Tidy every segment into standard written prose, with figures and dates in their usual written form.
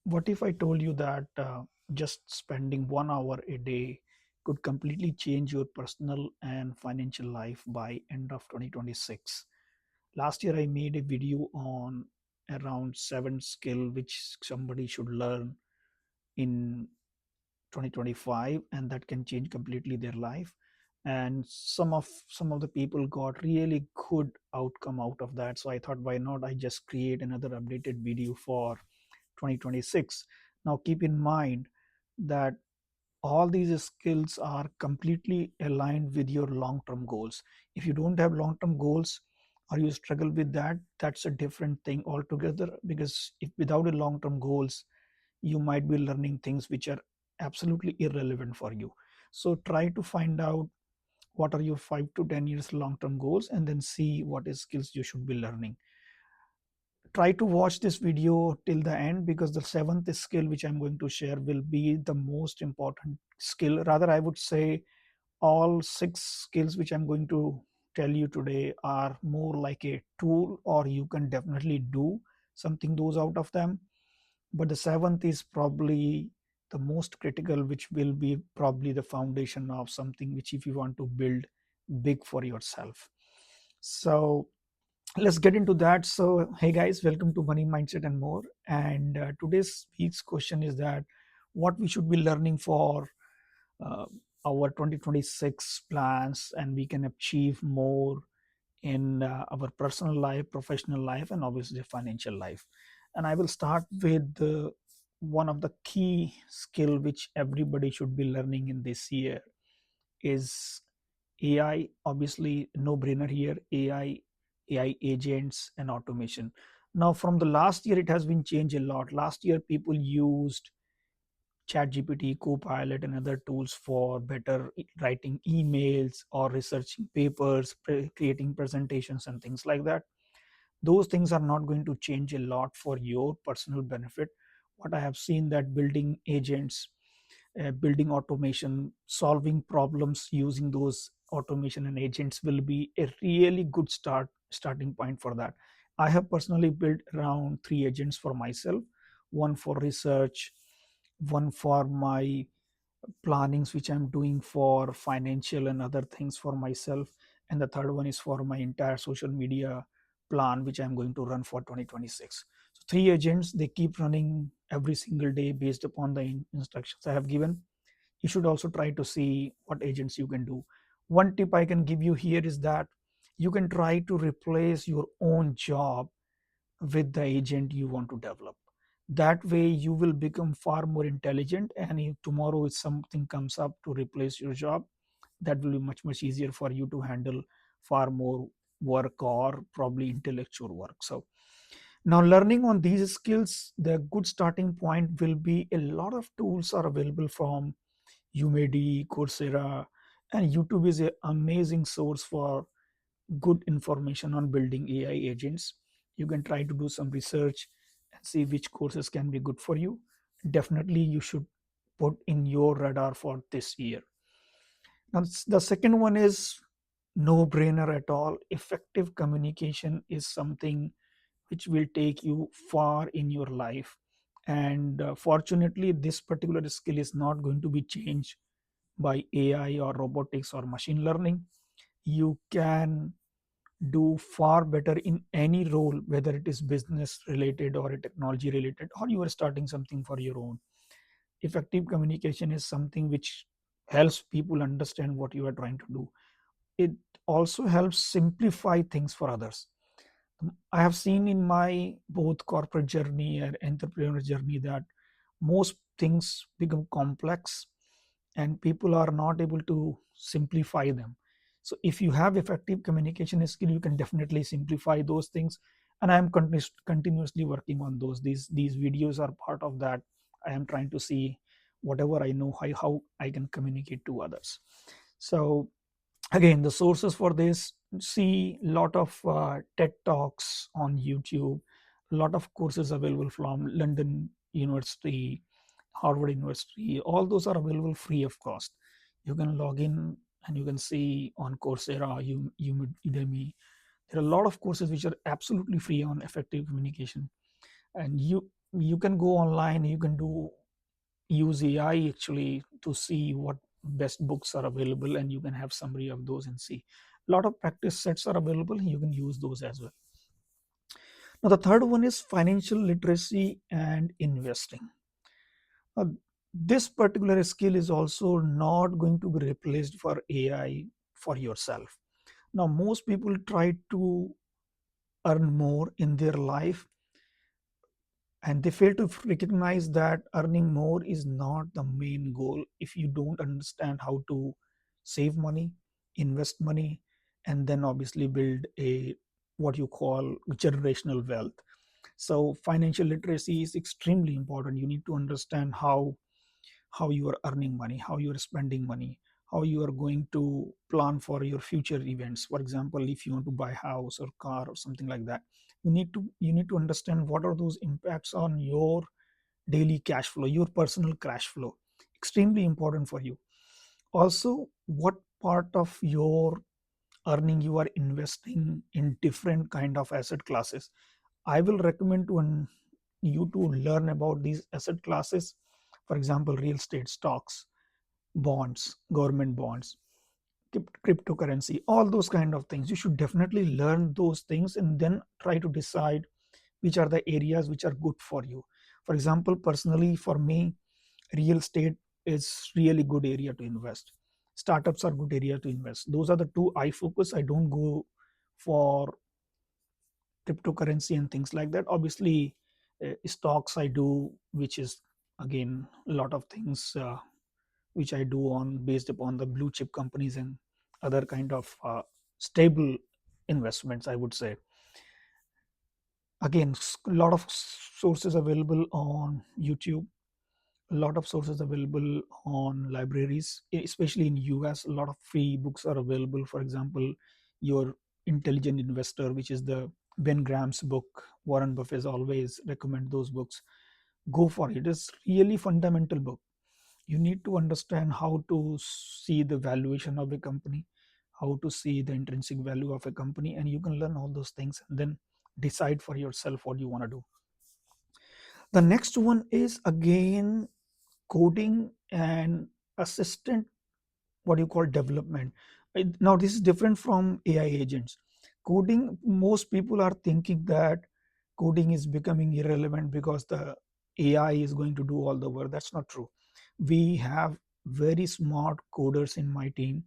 What if I told you that just spending 1 hour a day could completely change your personal and financial life by end of 2026? Last year, I made a video on around 7 skill which somebody should learn in 2025, and that can change completely their life. And some of the people got really good outcome out of that. So I thought, why not I just create another updated video for 2026. Now keep in mind that all these skills are completely aligned with your long term goals. If you don't have long term goals or you struggle with that, that's a different thing altogether, because if without a long term goals, you might be learning things which are absolutely irrelevant for you. So try to find out what are your 5 to 10 years long term goals, and then see what is skills you should be learning. Try to watch this video till the end, because the seventh skill which I'm going to share will be the most important skill. Rather, I would say all 6 skills which I'm going to tell you today are more like a tool, or you can definitely do something those out of them. But the seventh is probably the most critical, which will be probably the foundation of something which, if you want to build big for yourself. So let's get into that. So hey guys, welcome to Money Mindset and More. And today's week's question is that what we should be learning for uh, our 2026 plans, and we can achieve more in our personal life, professional life, and obviously financial life. And I will start with one of the key skill which everybody should be learning in this year is AI. Obviously, no brainer here. AI agents and automation. Now, from the last year, it has been changed a lot. Last year, people used ChatGPT, Copilot, and other tools for better writing emails or researching papers, creating presentations, and things like that. Those things are not going to change a lot for your personal benefit. What I have seen, that building agents, building automation, solving problems using those automation and agents will be a really good starting point for that. I have personally built around 3 agents for myself, one for research, one for my plannings which I'm doing for financial and other things for myself, and the third one is for my entire social media plan which I'm going to run for 2026. So 3 agents, they keep running every single day based upon the instructions I have given. You should also try to see what agents you can do. One tip I can give you here is that you can try to replace your own job with the agent you want to develop. That way you will become far more intelligent, and if tomorrow if something comes up to replace your job, that will be much easier for you to handle far more work, or probably intellectual work. So now, learning on these skills, the good starting point will be a lot of tools are available from Udemy, Coursera, and YouTube is an amazing source for good information on building AI agents. You can try to do some research and see which courses can be good for you. Definitely, you should put in your radar for this year. Now, the second one is no brainer at all. Effective communication is something which will take you far in your life. And fortunately, this particular skill is not going to be changed by AI or robotics or machine learning. You can do far better in any role, whether it is business related or a technology related, or you are starting something for your own. Effective communication is something which helps people understand what you are trying to do. It also helps simplify things for others. I have seen in my both corporate journey and entrepreneur journey that most things become complex and people are not able to simplify them. So if you have effective communication skill, you can definitely simplify those things. And I am continuously working on those. These videos are part of that. I am trying to see whatever I know, how I can communicate to others. So again, the sources for this, see lot of TED talks on YouTube, lot of courses available from London University, Harvard University. All those are available free of cost. You can log in and you can see on Coursera, Udemy. There are a lot of courses which are absolutely free on effective communication. And You can go online, you can use AI actually to see what best books are available, and you can have summary of those and see. A lot of practice sets are available, you can use those as well. Now the third one is financial literacy and investing. uh, this particular skill is also not going to be replaced for AI for yourself. Now most people try to earn more in their life, and they fail to recognize that earning more is not the main goal if you don't understand how to save money, invest money, and then obviously build a what you call generational wealth. So financial literacy is extremely important. You need to understand how you are earning money, how you are spending money, how you are going to plan for your future events. For example, if you want to buy a house or car or something like that, you need to understand what are those impacts on your daily cash flow, your personal cash flow. Extremely important for you. Also, what part of your earning you are investing in different kind of asset classes. I will recommend you to learn about these asset classes. For example, real estate, stocks, bonds, government bonds, cryptocurrency, all those kind of things. You should definitely learn those things and then try to decide which are the areas which are good for you. For example, personally for me, real estate is really good area to invest. Startups are good area to invest. Those are the two I focus. I don't go for cryptocurrency and things like that. Obviously, stocks I do, which is again a lot of things which I do on based upon the blue chip companies and other kind of stable investments, I would say. Again, a lot of sources available on YouTube, a lot of sources available on libraries, especially in US. A lot of free books are available. For example, your Intelligent Investor, which is the Ben Graham's book. Warren Buffett always recommend those books. Go for it. It's really fundamental book. You need to understand how to see the valuation of a company, how to see the intrinsic value of a company, and you can learn all those things and then decide for yourself what you want to do. The next one is again coding and assistant, what you call development. Now this is different from AI agents. Coding, most people are thinking that coding is becoming irrelevant because the AI is going to do all the work. That's not true. We have very smart coders in my team,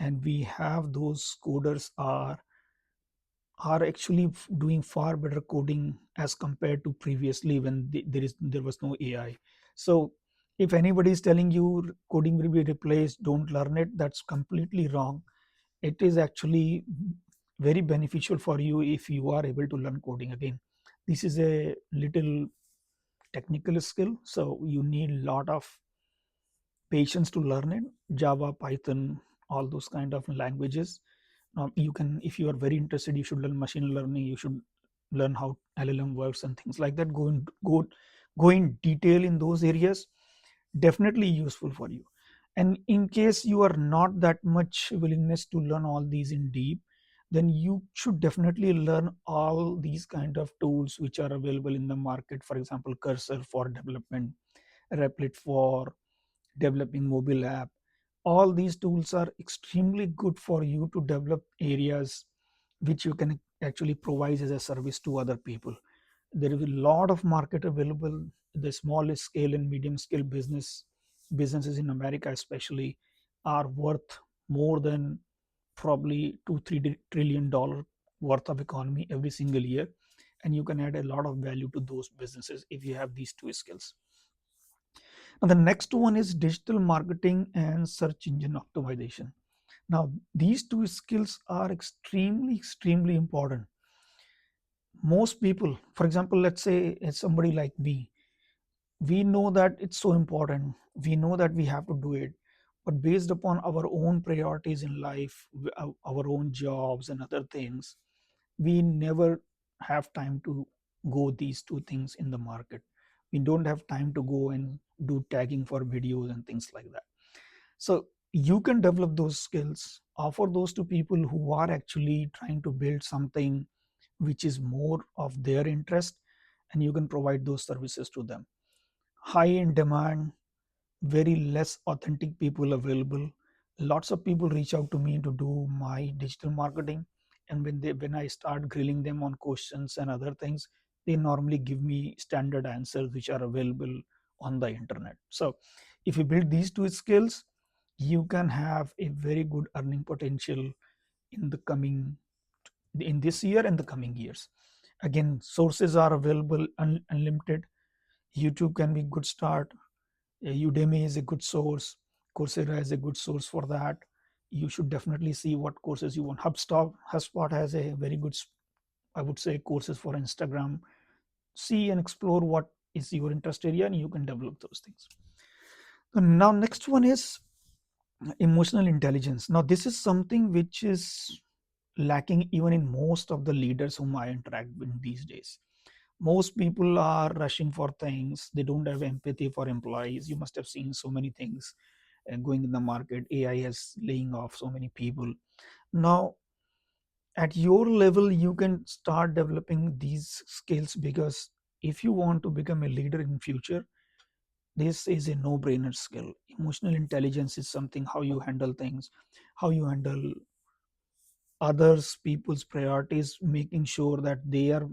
and we have those coders are actually doing far better coding as compared to previously when there was no AI. So if anybody is telling you coding will be replaced, don't learn it, that's completely wrong. It is actually very beneficial for you if you are able to learn coding. Again, this is a little technical skill, so you need a lot of patience to learn it. Java, Python, all those kind of languages. You can, if you are very interested, you should learn machine learning. You should learn how LLM works and things like that. Go in detail in those areas. Definitely useful for you. And in case you are not that much willingness to learn all these in deep, then you should definitely learn all these kind of tools which are available in the market. For example, Cursor for development, Replit for developing mobile app. All these tools are extremely good for you to develop areas which you can actually provide as a service to other people. There is a lot of market available. The small scale and medium scale businesses in America especially are worth more than probably 2 3 trillion dollar worth of economy every single year, and you can add a lot of value to those businesses if you have these two skills. Now, the next one is digital marketing and search engine optimization. Now, these two skills are extremely important. Most people, for example, let's say it's somebody like me, we know that it's so important. We know that we have to do it. But based upon our own priorities in life, our own jobs and other things, we never have time to go these two things in the market. We don't have time to go and do tagging for videos and things like that. So you can develop those skills, offer those to people who are actually trying to build something which is more of their interest, and you can provide those services to them. High in demand, very less authentic people available. Lots of people reach out to me to do my digital marketing, and when I start grilling them on questions and other things, they normally give me standard answers which are available on the internet. So if you build these two skills, you can have a very good earning potential in the coming in this year and the coming years. Again, sources are available unlimited. YouTube can be good start. Udemy is a good source. Coursera is a good source for that. You should definitely see what courses you want. HubSpot has a very good, I would say, courses for Instagram. See and explore what is your interest area, and you can develop those things. And now, next one is emotional intelligence. Now, this is something which is lacking even in most of the leaders whom I interact with these days. Most people are rushing for things. They don't have empathy for employees. You must have seen so many things going in the market. AI is laying off so many people. Now, at your level, you can start developing these skills, because if you want to become a leader in future, this is a no-brainer skill. Emotional intelligence is something, how you handle things, how you handle others, people's priorities, making sure that they are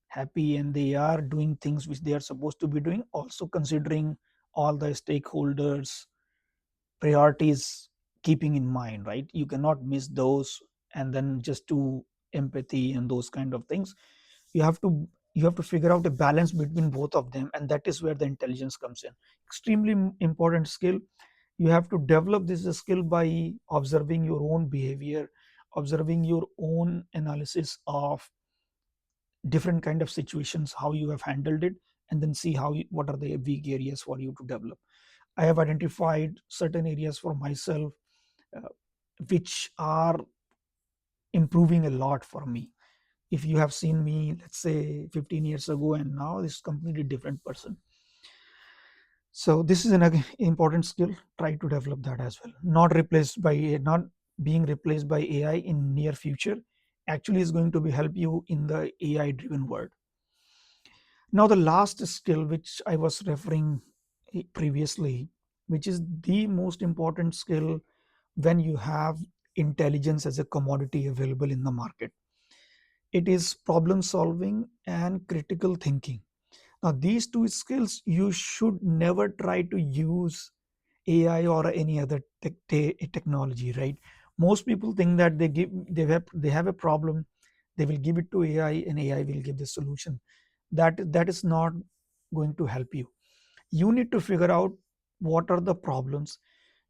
happy and they are doing things which they are supposed to be doing, also considering all the stakeholders priorities, keeping in mind, right? You cannot miss those and then just do empathy and those kind of things. You have to figure out a balance between both of them, and that is where the intelligence comes in. Extremely important skill. You have to develop this skill by observing your own behavior, observing your own analysis of different kind of situations, how you have handled it, and then see what are the weak areas for you to develop. I have identified certain areas for myself uh, which are improving a lot for me. If you have seen me, let's say 15 years ago and now, this is completely different person. So this is an important skill. Try to develop that as well. Not being replaced by AI in near future. Actually is going to be help you in the AI driven world. Now, the last skill which I was referring previously, which is the most important skill when you have intelligence as a commodity available in the market, it is problem solving and critical thinking. Now, these two skills, you should never try to use AI or any other technology, right? Most people think that they have a problem, they will give it to AI and AI will give the solution. That is not going to help you. You need to figure out what are the problems.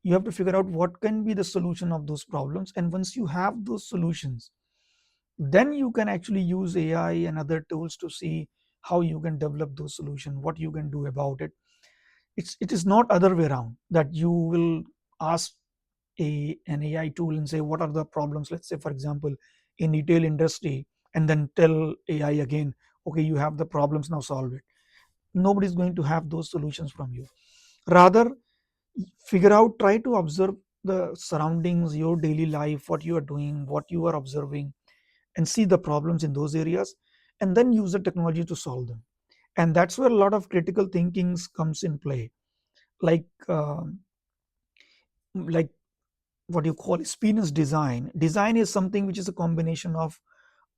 You have to figure out what can be the solution of those problems, and once you have those solutions, then you can actually use AI and other tools to see how you can develop those solutions, what you can do about it. It is not other way around, that you will ask an AI tool and say what are the problems, let's say for example in retail industry, and then tell AI again, okay, you have the problems, now solve it. Nobody's going to have those solutions from you. Rather, try to observe the surroundings, your daily life, what you are doing, what you are observing, and see the problems in those areas, and then use the technology to solve them. And that's where a lot of critical thinking comes in play. Like uh, like what you call experience design is something which is a combination of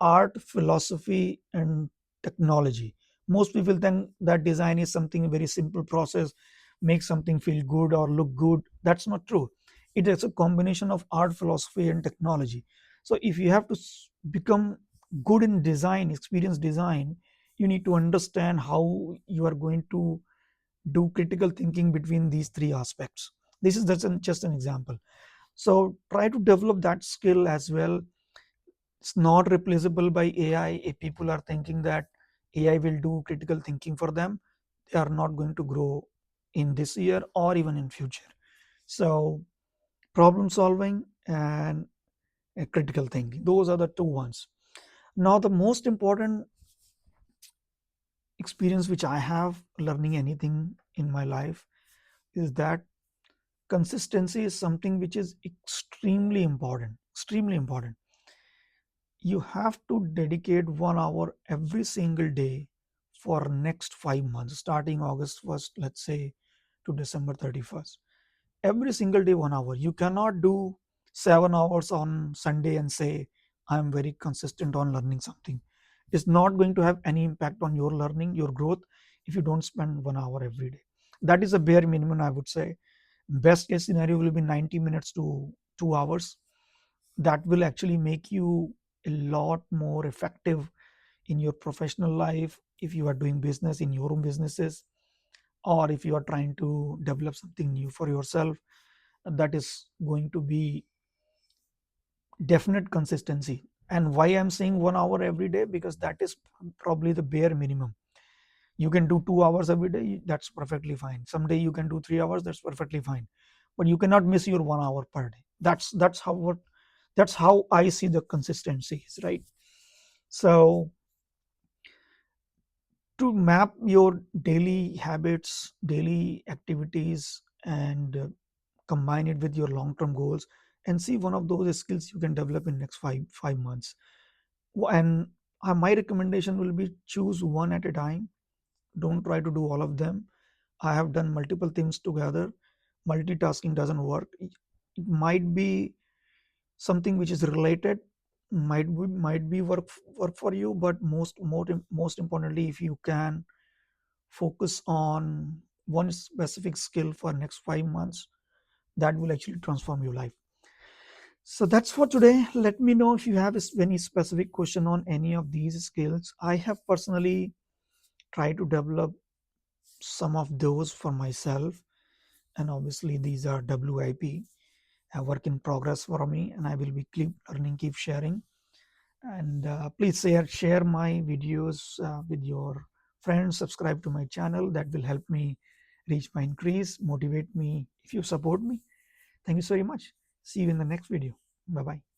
art, philosophy, and technology. Most people think that design is something very simple process, make something feel good or look good. That's not true. It is a combination of art, philosophy, and technology. So if you have to become good in design, experience design, you need to understand how you are going to do critical thinking between these three aspects. This is just an example. So try to develop that skill as well. It's not replaceable by AI. If people are thinking that AI will do critical thinking for them, they are not going to grow in this year or even in future. So problem solving and critical thinking, those are the two ones. Now the most important experience which I have learning anything in my life is that consistency is something which is extremely important. You have to dedicate 1 hour every single day for next 5 months, starting August 1st, let's say, to December 31st. Every single day, 1 hour. You cannot do 7 hours on Sunday and say, I'm very consistent on learning something. It's not going to have any impact on your learning, your growth, if you don't spend 1 hour every day. That is a bare minimum, I would say. Best case scenario will be 90 minutes to 2 hours. That will actually make you a lot more effective in your professional life, if you are doing business in your own businesses, or if you are trying to develop something new for yourself. That is going to be definite consistency. And why I'm saying 1 hour every day, because that is probably the bare minimum. You can do 2 hours every day, that's perfectly fine. Someday you can do 3 hours, that's perfectly fine. But you cannot miss your 1 hour per day. That's how I see the consistency is, right? So to map your daily habits, daily activities, and combine it with your long-term goals, and see one of those skills you can develop in next five months. And my recommendation will be choose one at a time. Don't try to do all of them. I have done multiple things together. Multitasking doesn't work. It might be something which is related, might be work for you, but most importantly, if you can focus on one specific skill for next 5 months, that will actually transform your life. So that's for today. Let me know if you have any specific question on any of these skills. I have personally tried to develop some of those for myself, and obviously these are WIP, a work in progress for me, and I will be keep learning, keep sharing. And please share my videos with your friends. Subscribe to my channel. That will help me reach my increase, motivate me if you support me. Thank you so very much. See you in the next video. Bye bye.